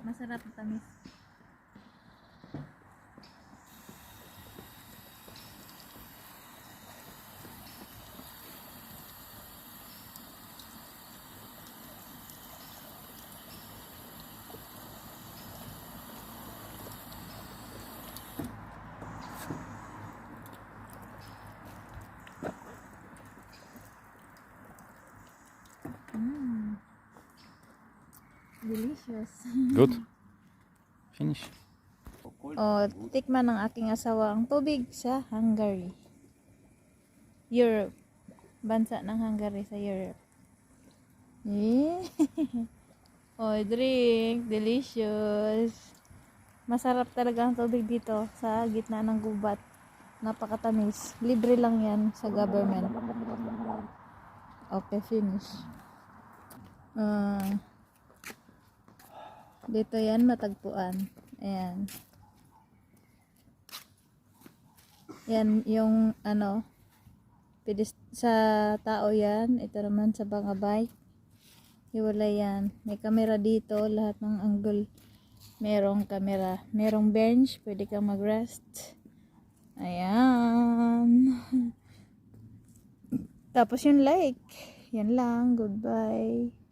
Masarap na tamis. Delicious. Good. Finish. Oh, tikman ng aking asawa ang tubig sa Hungary. Europe. Bansa ng Hungary sa Europe. Eh? Oh, drink. Delicious. Masarap talaga ang tubig dito sa gitna ng gubat. Napakatamis. Libre lang yan sa government. Okay, finish. Dito yan matagpuan. Ayan. Yan yung ano, sa tao yan. Ito naman sa mga bike. Hiwalay yan. May camera dito. Lahat ng angle. Merong camera. Merong bench. Pwede kang mag-rest. Ayan. Tapos yung lake. Yan lang. Goodbye.